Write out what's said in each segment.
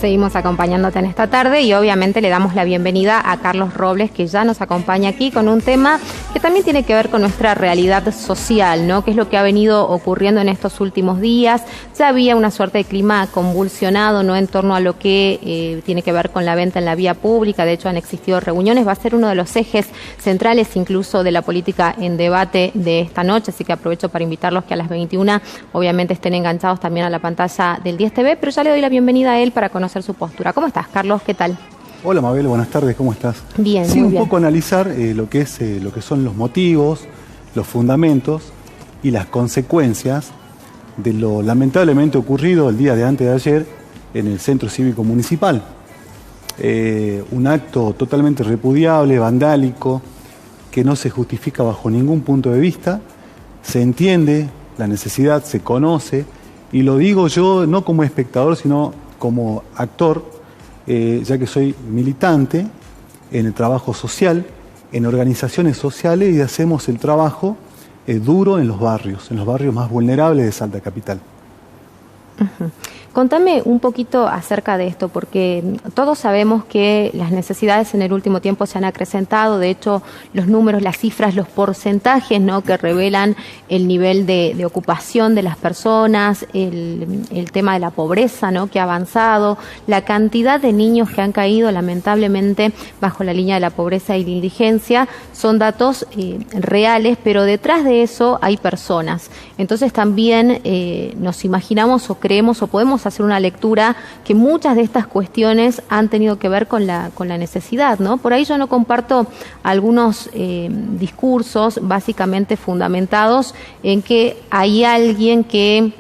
Seguimos acompañándote en esta tarde y obviamente le damos la bienvenida a Carlos Robles, que ya nos acompaña aquí con un tema que también tiene que ver con nuestra realidad social, ¿no? ¿Qué es lo que ha venido ocurriendo en estos últimos días? Ya había una suerte de clima convulsionado, ¿no?, en torno a lo que tiene que ver con la venta en la vía pública. De hecho, han existido reuniones. Va a ser uno de los ejes centrales incluso de la política en debate de esta noche, así que aprovecho para invitarlos que a las 21 obviamente estén enganchados también a la pantalla del 10 TV, pero ya le doy la bienvenida a él para conocer su postura. ¿Cómo estás, Carlos? ¿Qué tal? Hola, Mabel, buenas tardes, ¿cómo estás? Bien, sí, muy bien. Un poco analizar lo que son los motivos, los fundamentos y las consecuencias de lo lamentablemente ocurrido el día de antes de ayer en el Centro Cívico Municipal. Un acto totalmente repudiable, vandálico, que no se justifica bajo ningún punto de vista. Se entiende la necesidad, se conoce, y lo digo yo no como espectador, sino como actor, ya que soy militante en el trabajo social, en organizaciones sociales, y hacemos el trabajo duro en los barrios más vulnerables de Salta Capital. Uh-huh. Contame un poquito acerca de esto, porque todos sabemos que las necesidades en el último tiempo se han acrecentado. De hecho, los números, las cifras, los porcentajes, ¿no?, que revelan el nivel de ocupación de las personas, el tema de la pobreza, ¿no?, que ha avanzado, la cantidad de niños que han caído lamentablemente bajo la línea de la pobreza y la indigencia, son datos reales, pero detrás de eso hay personas. Entonces también nos imaginamos o creemos o podemos hacer una lectura que muchas de estas cuestiones han tenido que ver con la necesidad, ¿no? Por ahí yo no comparto algunos discursos básicamente fundamentados en que hay alguien que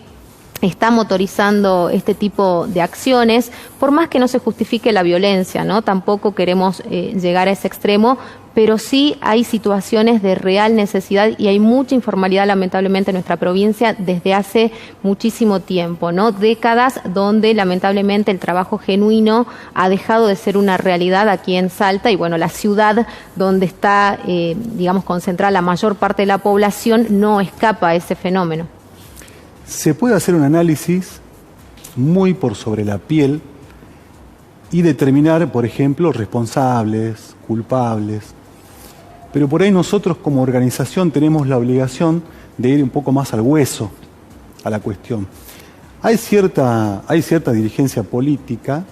está motorizando este tipo de acciones, por más que no se justifique la violencia, ¿no? Tampoco queremos llegar a ese extremo, pero sí hay situaciones de real necesidad y hay mucha informalidad lamentablemente en nuestra provincia desde hace muchísimo tiempo, ¿no? Décadas donde lamentablemente el trabajo genuino ha dejado de ser una realidad aquí en Salta, y bueno, la ciudad donde está, digamos, concentrada la mayor parte de la población no escapa a ese fenómeno. Se puede hacer un análisis muy por sobre la piel y determinar, por ejemplo, responsables, culpables. Pero por ahí nosotros como organización tenemos la obligación de ir un poco más al hueso, a la cuestión. Hay cierta dirigencia política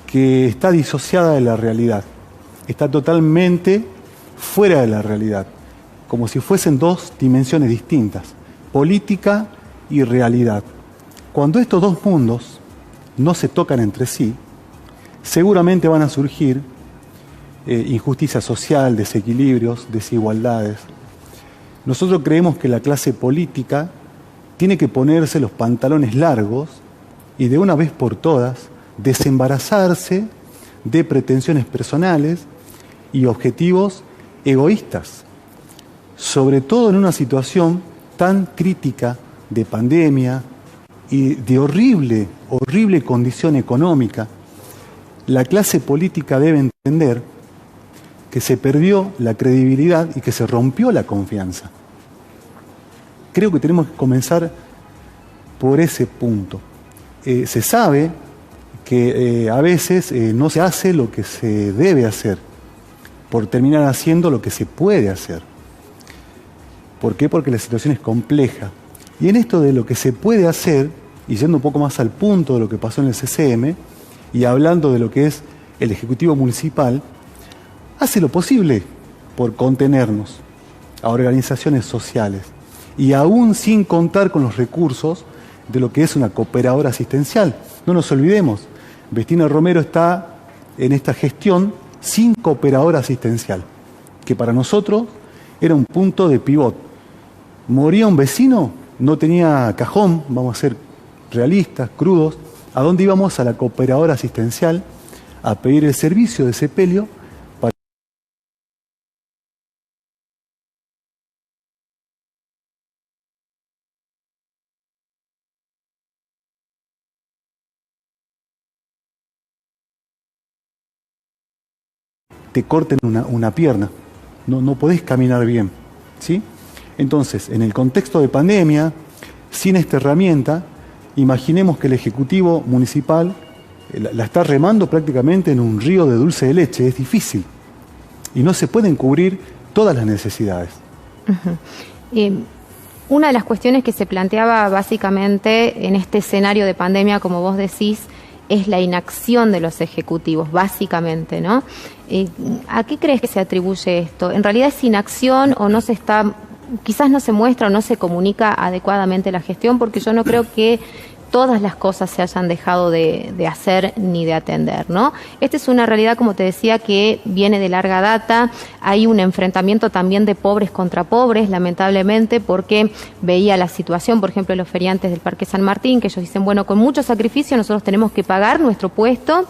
que está disociada de la realidad, está totalmente fuera de la realidad, como si fuesen dos dimensiones distintas, política y realidad. Cuando estos dos mundos no se tocan entre sí, seguramente van a surgir injusticia social, desequilibrios, desigualdades. Nosotros creemos que la clase política tiene que ponerse los pantalones largos y de una vez por todas desembarazarse de pretensiones personales y objetivos egoístas, sobre todo en una situación tan crítica de pandemia y de horrible condición económica. La clase política debe entender que se perdió la credibilidad y que se rompió la confianza. Creo que tenemos que comenzar por ese punto. Se sabe que a veces no se hace lo que se debe hacer, por terminar haciendo lo que se puede hacer. ¿Por qué? Porque la situación es compleja. Y en esto de lo que se puede hacer, y yendo un poco más al punto de lo que pasó en el CCM, y hablando de lo que es el Ejecutivo Municipal, hace lo posible por contenernos a organizaciones sociales, y aún sin contar con los recursos de lo que es una cooperadora asistencial. No nos olvidemos, Bestina Romero está en esta gestión sin cooperadora asistencial, que para nosotros era un punto de pivot. Moría un vecino, no tenía cajón, vamos a ser realistas, crudos. ¿A dónde íbamos? A la cooperadora asistencial a pedir el servicio de sepelio para te corten una pierna, no podés caminar bien, ¿sí? Entonces, en el contexto de pandemia, sin esta herramienta, imaginemos que el Ejecutivo Municipal la está remando prácticamente en un río de dulce de leche, es difícil. Y no se pueden cubrir todas las necesidades. Una de las cuestiones que se planteaba básicamente en este escenario de pandemia, como vos decís, es la inacción de los ejecutivos, básicamente, ¿no? ¿A qué crees que se atribuye esto? ¿En realidad es inacción o no se está, quizás no se muestra o no se comunica adecuadamente la gestión? Porque yo no creo que todas las cosas se hayan dejado de hacer ni de atender, ¿no? Esta es una realidad, como te decía, que viene de larga data. Hay un enfrentamiento también de pobres contra pobres, lamentablemente, porque veía la situación, por ejemplo, de los feriantes del Parque San Martín, que ellos dicen, bueno, con mucho sacrificio nosotros tenemos que pagar nuestro puesto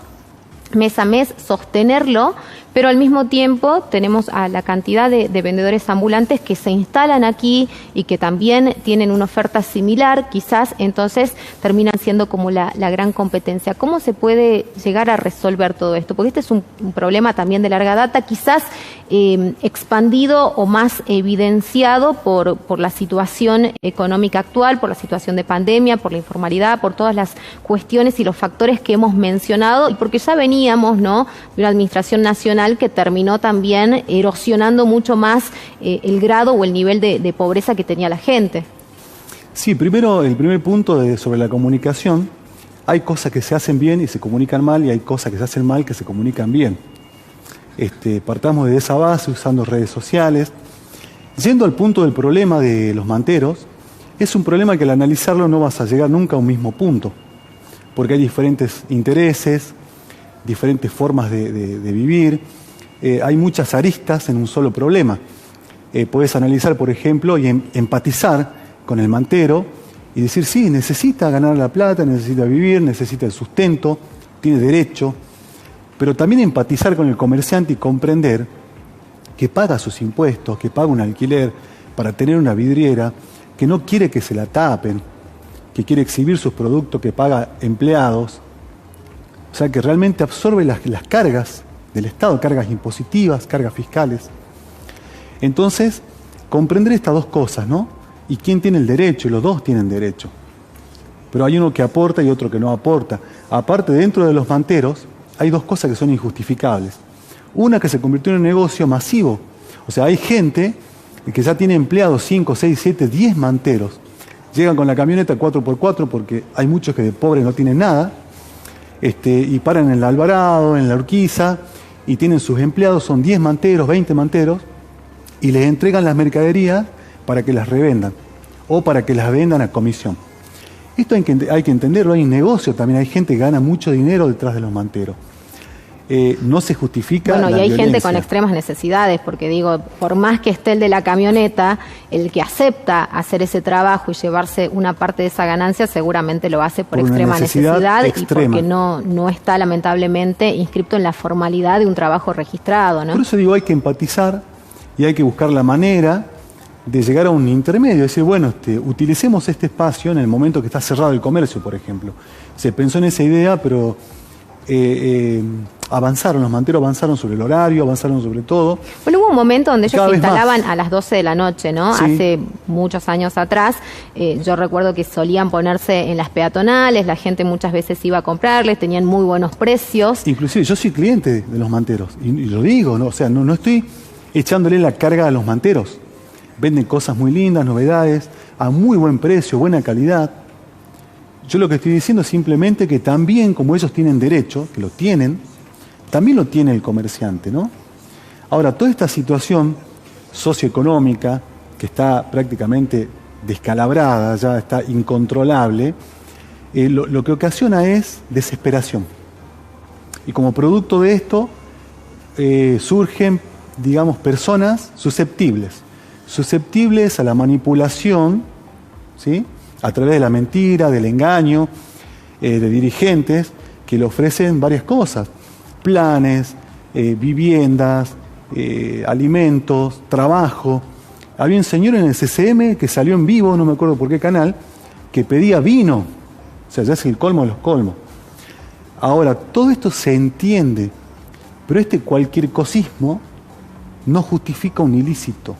mes a mes, sostenerlo, pero al mismo tiempo tenemos a la cantidad de vendedores ambulantes que se instalan aquí y que también tienen una oferta similar, quizás, entonces terminan siendo como la gran competencia. ¿Cómo se puede llegar a resolver todo esto? Porque este es un problema también de larga data, quizás expandido o más evidenciado por la situación económica actual, por la situación de pandemia, por la informalidad, por todas las cuestiones y los factores que hemos mencionado, y porque ya veníamos, ¿no?, de una administración nacional que terminó también erosionando mucho más el grado o el nivel de pobreza que tenía la gente. Sí, primero, el primer punto sobre la comunicación, hay cosas que se hacen bien y se comunican mal, y hay cosas que se hacen mal que se comunican bien. Partamos de esa base usando redes sociales. Yendo al punto del problema de los manteros, es un problema que al analizarlo no vas a llegar nunca a un mismo punto, porque hay diferentes intereses, diferentes formas de vivir, hay muchas aristas en un solo problema. Puedes analizar, por ejemplo, y empatizar con el mantero y decir, sí, necesita ganar la plata, necesita vivir, necesita el sustento, tiene derecho, pero también empatizar con el comerciante y comprender que paga sus impuestos, que paga un alquiler para tener una vidriera, que no quiere que se la tapen, que quiere exhibir sus productos, que paga empleados. O sea, que realmente absorbe las cargas del Estado, cargas impositivas, cargas fiscales. Entonces, comprender estas dos cosas, ¿no? Y quién tiene el derecho, y los dos tienen derecho. Pero hay uno que aporta y otro que no aporta. Aparte, dentro de los manteros, hay dos cosas que son injustificables. Una, que se convirtió en un negocio masivo. O sea, hay gente que ya tiene empleados 5, 6, 7, 10 manteros. Llegan con la camioneta 4x4 porque hay muchos que de pobres no tienen nada. Y paran en el Alvarado, en la Urquiza, y tienen sus empleados, son 10 manteros, 20 manteros, y les entregan las mercaderías para que las revendan, o para que las vendan a comisión. Esto hay que entenderlo, hay negocio también, hay gente que gana mucho dinero detrás de los manteros. No se justifica la violencia. Bueno, y hay gente con extremas necesidades, porque digo, por más que esté el de la camioneta, el que acepta hacer ese trabajo y llevarse una parte de esa ganancia, seguramente lo hace por extrema necesidad y porque no está lamentablemente inscrito en la formalidad de un trabajo registrado, ¿no? Por eso digo, hay que empatizar y hay que buscar la manera de llegar a un intermedio, decir, bueno, utilicemos este espacio en el momento que está cerrado el comercio, por ejemplo. Se pensó en esa idea, pero los manteros avanzaron sobre el horario, avanzaron sobre todo. Bueno, hubo un momento donde ellos se instalaban a las 12 de la noche, ¿no? Sí. Hace muchos años atrás. Yo recuerdo que solían ponerse en las peatonales, la gente muchas veces iba a comprarles, tenían muy buenos precios. Inclusive yo soy cliente de los manteros, y lo digo, ¿no? O sea, no estoy echándole la carga a los manteros. Venden cosas muy lindas, novedades, a muy buen precio, buena calidad. Yo lo que estoy diciendo es simplemente que también, como ellos tienen derecho, que lo tienen, también lo tiene el comerciante, ¿no? Ahora, toda esta situación socioeconómica, que está prácticamente descalabrada, ya está incontrolable, lo que ocasiona es desesperación. Y como producto de esto, surgen, digamos, personas susceptibles a la manipulación, ¿sí?, a través de la mentira, del engaño, de dirigentes que le ofrecen varias cosas: planes, viviendas, alimentos, trabajo. Había un señor en el CCM que salió en vivo, no me acuerdo por qué canal, que pedía vino. O sea, ya es el colmo de los colmos. Ahora, todo esto se entiende, pero cualquier cosismo no justifica un ilícito.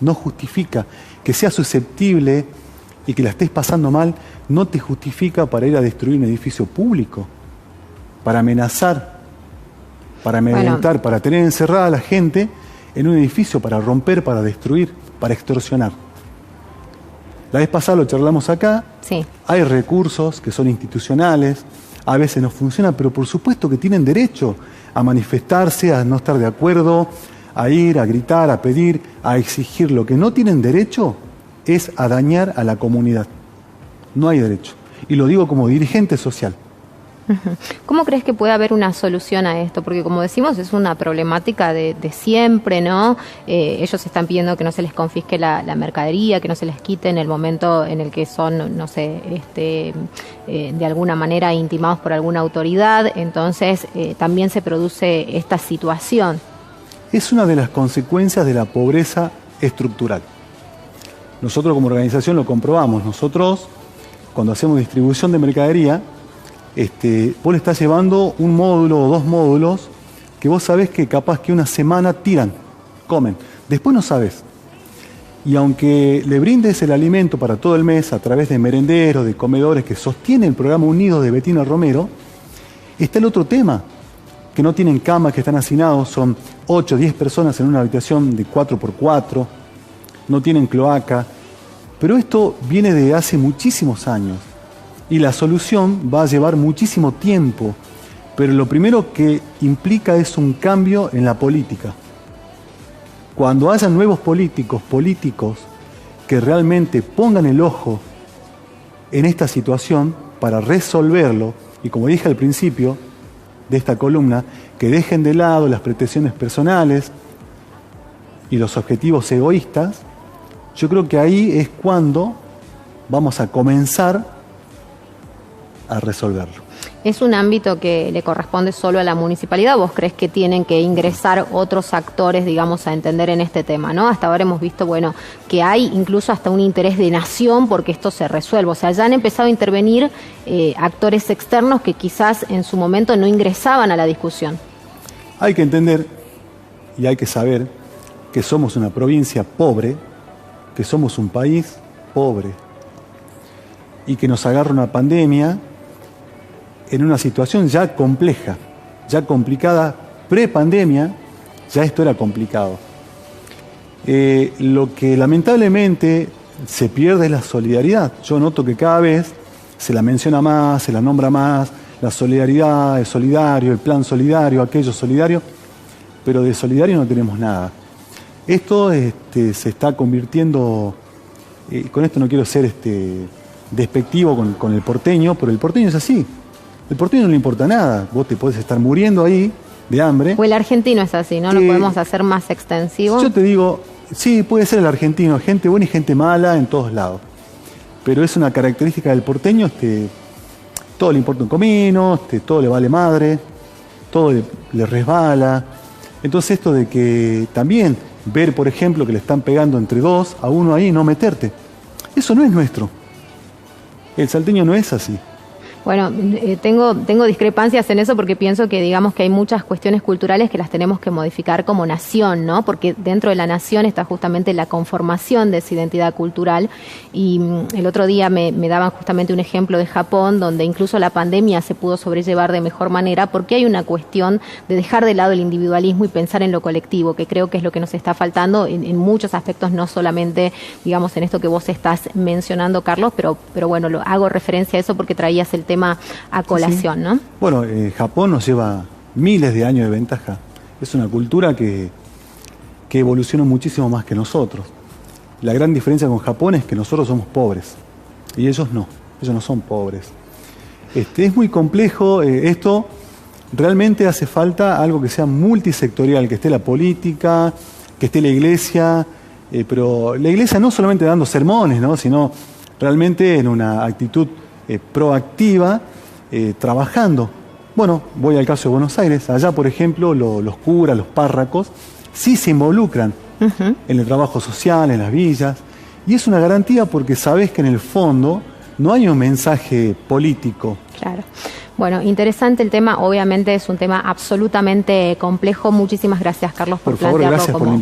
No justifica que sea susceptible y que la estés pasando mal, no te justifica para ir a destruir un edificio público. para amenazar, para amedrentar, para tener encerrada a la gente en un edificio, para romper, para destruir, para extorsionar. La vez pasada lo charlamos acá, sí. Hay recursos que son institucionales, a veces no funcionan, pero por supuesto que tienen derecho a manifestarse, a no estar de acuerdo, a ir, a gritar, a pedir, a exigir. Lo que no tienen derecho es a dañar a la comunidad. No hay derecho. Y lo digo como dirigente social. ¿Cómo crees que puede haber una solución a esto? Porque como decimos, es una problemática de siempre, ¿no? Ellos están pidiendo que no se les confisque la mercadería, que no se les quite en el momento en el que son, no sé, de alguna manera intimados por alguna autoridad. Entonces, también se produce esta situación. Es una de las consecuencias de la pobreza estructural. Nosotros como organización lo comprobamos. Nosotros, cuando hacemos distribución de mercadería, vos le estás llevando un módulo o 2 módulos que vos sabés que capaz que una semana tiran, comen. Después no sabés. Y aunque le brindes el alimento para todo el mes a través de merenderos, de comedores que sostiene el programa Unido de Betina Romero, está el otro tema, que no tienen camas, que están hacinados, son 8 o 10 personas en una habitación de 4x4, no tienen cloaca. Pero esto viene de hace muchísimos años. Y la solución va a llevar muchísimo tiempo, pero lo primero que implica es un cambio en la política. Cuando haya nuevos políticos que realmente pongan el ojo en esta situación para resolverlo, y como dije al principio de esta columna, que dejen de lado las pretensiones personales y los objetivos egoístas, yo creo que ahí es cuando vamos a comenzar a resolverlo. ¿Es un ámbito que le corresponde solo a la municipalidad? ¿Vos crees que tienen que ingresar otros actores, digamos, a entender en este tema, ¿no? Hasta ahora hemos visto, bueno, que hay incluso hasta un interés de nación porque esto se resuelva. O sea, ya han empezado a intervenir actores externos que quizás en su momento no ingresaban a la discusión. Hay que entender y hay que saber que somos una provincia pobre, que somos un país pobre y que nos agarra una pandemia en una situación ya compleja, ya complicada, pre-pandemia, ya esto era complicado. Lo que lamentablemente se pierde es la solidaridad. Yo noto que cada vez se la menciona más, se la nombra más, la solidaridad, el solidario, el plan solidario, aquello solidario, pero de solidario no tenemos nada. Esto se está convirtiendo, con esto no quiero ser despectivo con el porteño, pero el porteño es así. El porteño no le importa nada. Vos te podés estar muriendo ahí de hambre. O el argentino es así, ¿no? ¿Lo podemos hacer más extensivo? Yo te digo, sí, puede ser el argentino, gente buena y gente mala en todos lados. Pero es una característica del porteño, todo le importa un comino, todo le vale madre, todo le resbala. Entonces esto de que también ver, por ejemplo, que le están pegando entre 2 a 1 ahí, no meterte. Eso no es nuestro. El salteño no es así. Bueno, tengo discrepancias en eso porque pienso que digamos que hay muchas cuestiones culturales que las tenemos que modificar como nación, ¿no? Porque dentro de la nación está justamente la conformación de esa identidad cultural y el otro día me daban justamente un ejemplo de Japón donde incluso la pandemia se pudo sobrellevar de mejor manera porque hay una cuestión de dejar de lado el individualismo y pensar en lo colectivo, que creo que es lo que nos está faltando en muchos aspectos, no solamente digamos en esto que vos estás mencionando, Carlos, pero bueno, hago referencia a eso porque traías el tema a colación, ¿no? Bueno, Japón nos lleva miles de años de ventaja. Es una cultura que evoluciona muchísimo más que nosotros. La gran diferencia con Japón es que nosotros somos pobres y ellos no son pobres. Es muy complejo esto. Realmente hace falta algo que sea multisectorial, que esté la política, que esté la iglesia, pero la iglesia no solamente dando sermones, ¿no? Sino realmente en una actitud proactiva, trabajando. Bueno, voy al caso de Buenos Aires. Allá, por ejemplo, los curas, los párrocos, sí se involucran en el trabajo social, en las villas. Y es una garantía porque sabés que en el fondo no hay un mensaje político. Claro. Bueno, interesante el tema. Obviamente es un tema absolutamente complejo. Muchísimas gracias, Carlos, por favor, plantearlo gracias por la invitación.